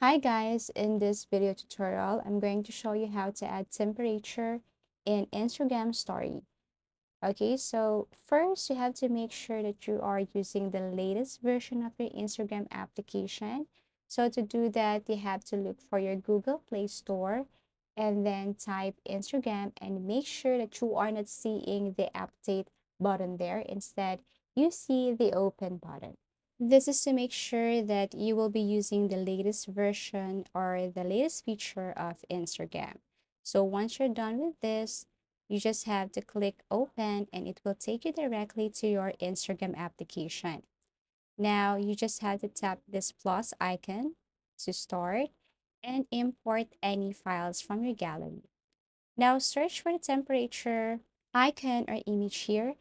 Hi guys, in this video tutorial, I'm going to show you how to add temperature in Instagram story. Okay, so first you have to make sure that you are using the latest version of your Instagram application. So to do that, you have to look for your Google Play Store and then type Instagram and make sure that you are not seeing the update button there. Instead, you see the open button. This is to make sure that you will be using the latest version or the latest feature of Instagram. So once you're done with this, you just have to click open and it will take you directly to your Instagram application. Now you just have to tap this plus icon to start and import any files from your gallery. Now search for the temperature icon or image here.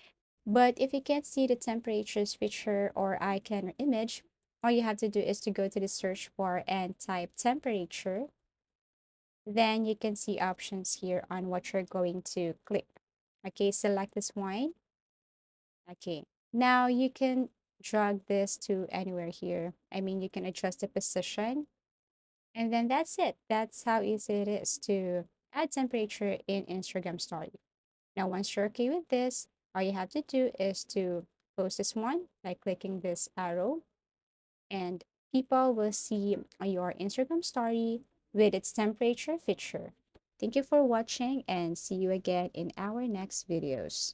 But if you can't see the temperatures feature or icon or image, all you have to do is to go to the search bar and type temperature. Then you can see options here on what you're going to click. Okay, select this one. Okay, now you can drag this to anywhere here. I mean, you can adjust the position. And then that's it. That's how easy it is to add temperature in Instagram story. Now, once you're okay with this, all you have to do is to close this one by clicking this arrow, and people will see your Instagram story with its temperature feature. Thank you for watching and see you again in our next videos.